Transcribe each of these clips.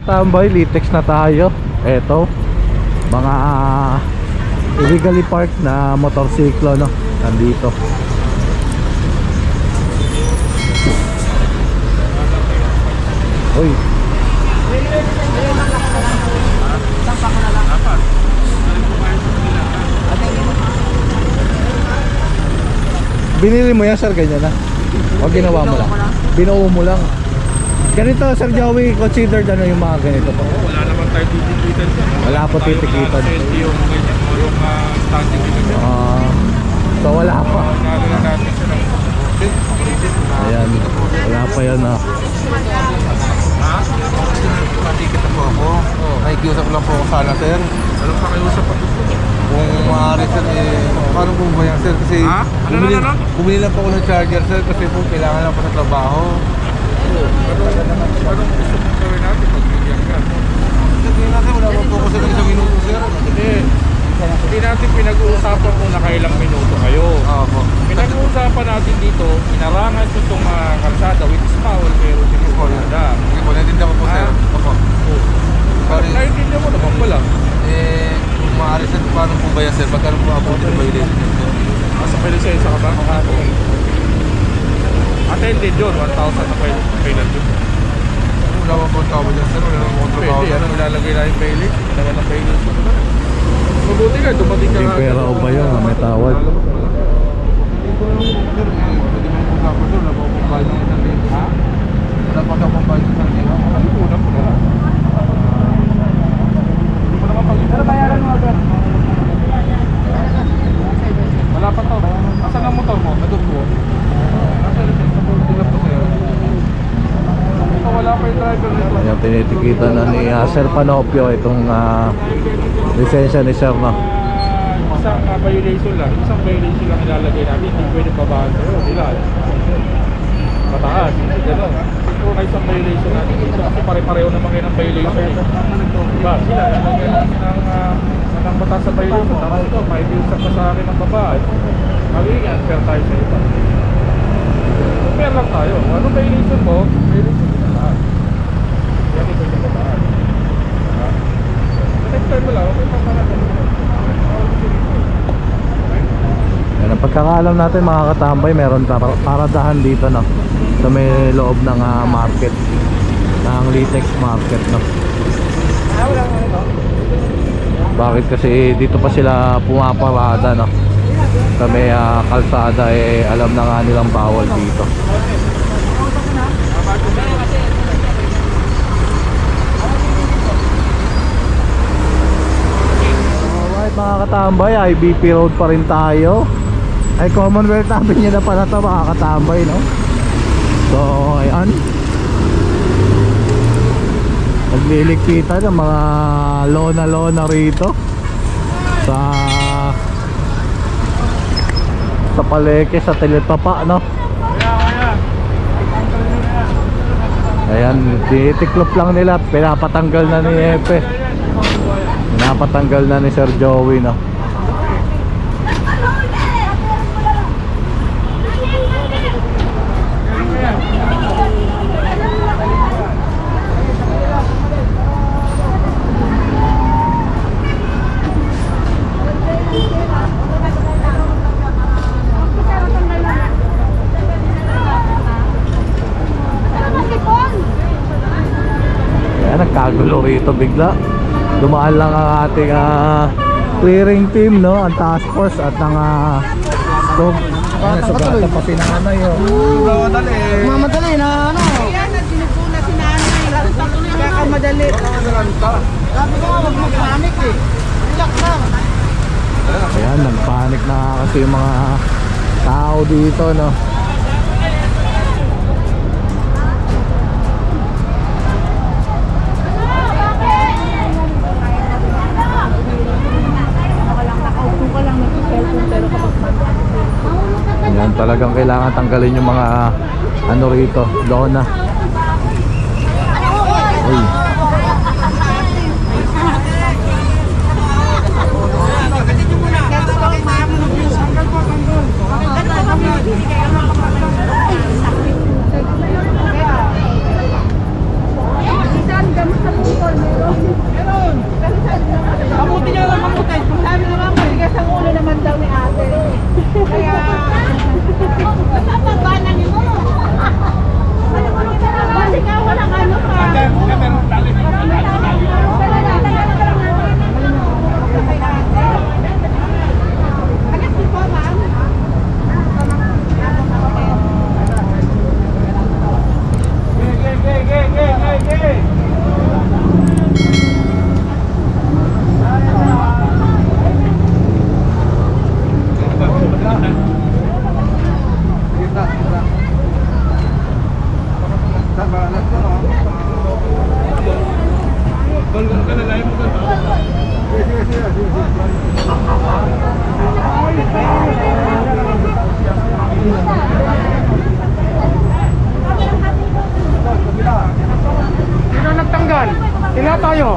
katambay, Litex na tayo. Eto, mga illegally parked na motorsiklo, no? Nandito. Uy. Binili mo yan, sir, ganyan na? O ginawa mo lang? Binuo mo lang. Ganito, Sir Joey, considered ano yung mga ganito po? Wala naman tayo titikitan. Wala po titikitan. Yung standing dito. So wala pa. Nalo na natin siya ng Ayan, wala pa yan ha. Matikit na po ako. Nakikiusap lang po ako sana, sir. Anong pakiusap pa dito? Kung maaari, sir, paano po ba yan, sir? Kasi bumili lang po ako ng charger, sir, kasi po kailangan lang po sa trabaho. Anong gusto mong gawin natin pag bigyan ka? Kasi natin, wala po po kasi ng isang minuto, sir. Hindi natin pinag-uusapan kung nakailang minuto kayo. Po. Pinag-uusapan natin dito, inarangan ko itong kalsada, which is foul, pero hindi ko kalsada. Sige po, natinda ko po, sir. Opo. Sorry. Naintindihan mo naman pala. Kung maaari, sir, paano po ba yan, sir? Pagkano po abutin na violation yun, sir? Nasa lisensya ka ba? Attended yun, 1,000 na penalty. Wala pa po ang tao dyan, sir. Wala naman po ang trabaho, Pwede, sir. ano ilalagay na yung bailey? Naman ang bailey. Mabuti ka, dumating ka Yung pera o ba yun? May tawad. Sir, pwede mo po kapag, sir. Wala pa po ang bayad ng isang libo. Ha? Wala pa po ang bayad ng isang libo. Una po na. Hindi mo naman pag-ibig. Pero bayaran mo agad. Wala pa to. Asan ang motor mo? Ito po. Nasa lisensya mo. Hindi lang po sa'yo. Ito wala pa yung driver nito. Ayan, tinitikitan na ni Sir Panopio itong lisensya ni Sir, no? Isang violation lang. Isang violation lang ilalagay natin. Hindi pwede babaan sa'yo. Ilan? Mataas. Hindi gano'n. Ito na isang violation natin dito. Kasi pare-pareho naman kayo ng violation. Diba? Sila nalagyan ng batas sa violation. Tapos ito, 5 years ka sa akin ng babae. Magiging unfair tayo sa iba. Fair lang tayo. Ano violation mo? Violation mo na lahat. Yan ito yung babaan. Diba? Next time mo lang, okay pa pala. Yan, ang pagkakaalam natin mga katambay, meron paradahan dito, no? Sa may loob ng market, ng Litex market, no? Bakit? Kasi dito pa sila pumaparada, no? Sa may kalsada, alam na nga nilang bawal dito. Alright mga katambay, IBP Road pa rin tayo. Ay, Commonwealth Avenue na pala ito mga katambay, no? So, ayan, nagliligpitan ng mga lona rito sa palengke, sa Teletapa, no? Ayan, titiklop lang nila, pinapatanggal na ni Epe, pinapatanggal na ni Sir Joey, no? Nagkagulo rito bigla. Dumaan lang ang ating clearing team, no? Ang task force at ang stove. Sugatan pa si nanay, oh. Mamadali na ano. Yan, nagsinuguna si nanay. Kakamadali. Sabi ko nga, huwag mag-panic eh. Relax lang. Ayan, nagpanik na kasi yung mga tao dito, no? Yan, talagang kailangan tanggalin yung mga ano rito, lona. Uy. Sino nagtanggal? Sila tayo.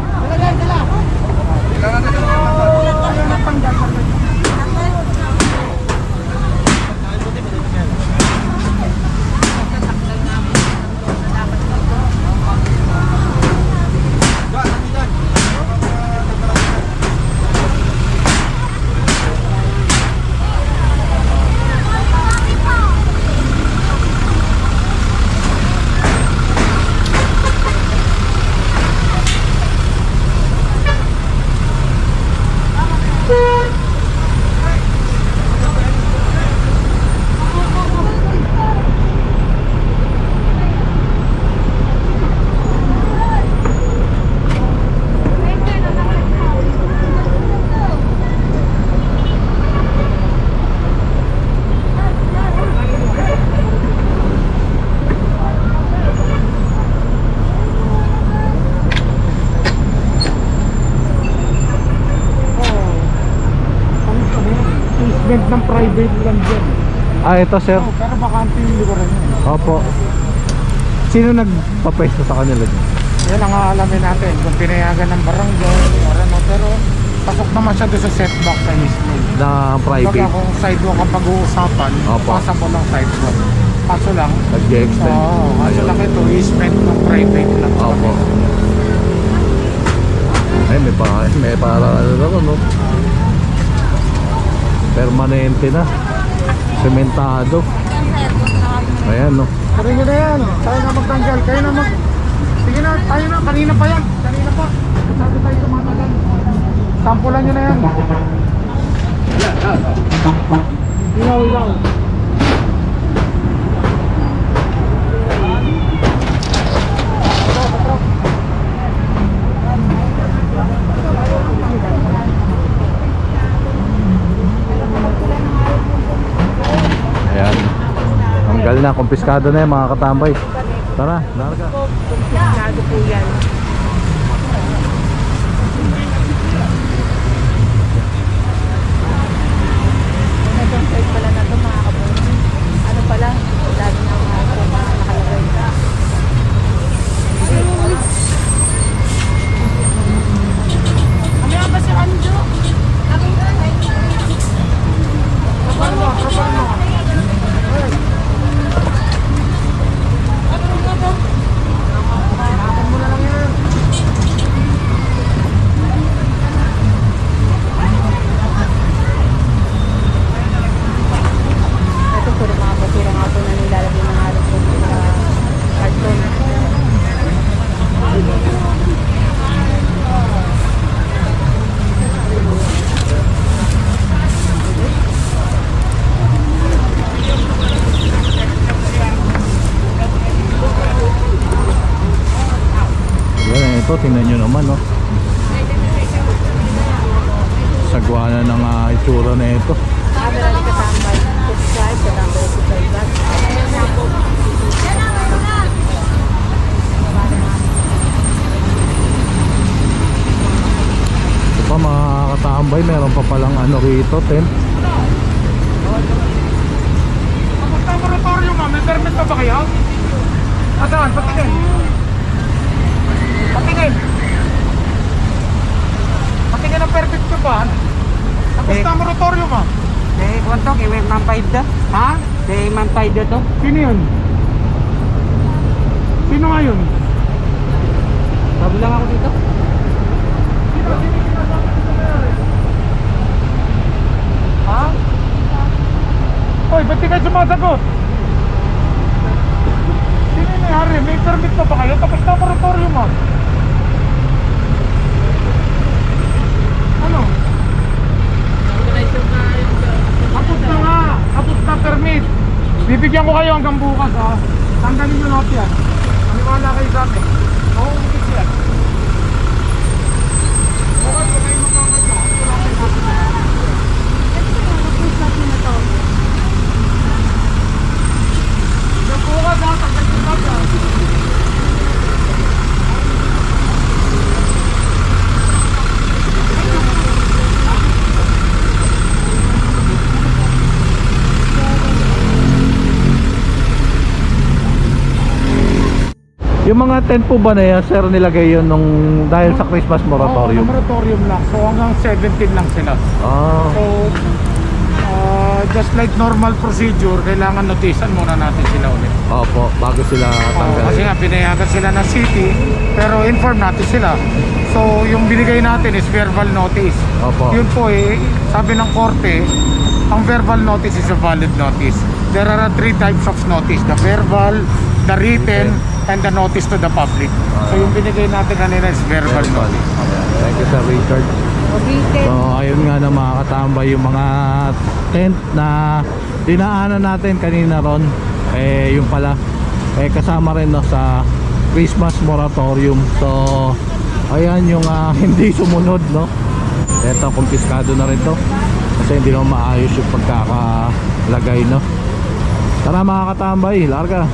Event ng private lang dyan. Ito sir. Oh, pero bakante yung likuran yun. Opo. Sino nagpapesto sa kanila dyan? Yan ang aalamin natin kung pinayagan ng barangay or ano, pero pasok naman siya doon sa setback sa easement. Na private. Baga kung sidewalk ang pag-uusapan, Opo. passable lang sidewalk. Kaso lang, Nag-extend. kaso Ayun. lang ito, easement ng private lang. sa Opo. kanila. Ay, may para ano na no? Permanente na. Sementado. Ayan no. Pero nyo na yan, tayo na magtanggal, kayo na mag... Sige na, tayo na, kanina pa yan, kanina pa. Sabi tayo tumatagal. Sampulan nyo na yan. Ilaw, ilaw. Ayan. Tanggal na, kumpiskado na yan mga katambay. Tara, larga. Kumpiskado po yan. Hanggang side pala na ito mga kabuti. Ano pala? Lagi na mga nakalagay. Ano ba si Anjo? Ito po mga basura nga po na nilalagay ng alam po sa karton. Yan, ito, tingnan nyo naman no. Sagwa na ng itsura na ito. Camera ni Katambay. Subscribe, Katambay subscribe. Ito pa mga katambay, meron pa palang ano rito, tent. Kapag laboratorio ma'am, may permit pa ba kayo? Saan? Patingin. Patingin. Patingin ang permit ko ba? Tapos laboratorio ma'am. Kay kwanto kay Ma'am Paida. Ha? Kay Ma'am Paida to. Sino yun? Sino nga yun? Bago lang ako dito. Ha? Hoy, ba't di kayo sumasagot? Sino yung nangyari? May permit pa ba kayo? Tapos laboratorio ma'am. Ano? Kapot na nga! Kapot na permit! Bibigyan ko kayo hanggang bukas ha. Tanggalin nyo lahat yan. Maniwala kayo sa akin. Mauugis yan. Okay, huwag kayo magkakasya. Wala kayo makakasya. Hanggang bukas ha. Tanggalin nyo lahat yan. Yung mga tent po ba na yan, sir, nilagay yun nung dahil sa Christmas moratorium? moratorium lang. So hanggang 17 lang sila. Ah, So, just like normal procedure, kailangan noticean muna natin sila ulit. opo, bago sila Kasi tanggalin. nga, pinayagan sila ng city, pero inform natin sila. So, yung binigay natin is verbal notice. Opo. Yun po sabi ng korte, ang verbal notice is a valid notice. There are 3 types of notice, the verbal, the written, and the notice to the public. So, yung binigay natin kanina is verbal notice. Thank you, Sir Richard. So ayun nga na mga katambay, yung mga tent na dinaanan natin kanina ron, yung pala kasama rin no, sa Christmas moratorium. So ayan yung hindi sumunod, no. Eto, kumpiskado na rin to kasi hindi naman maayos yung pagkakalagay, no. Tara mga katambay, larga.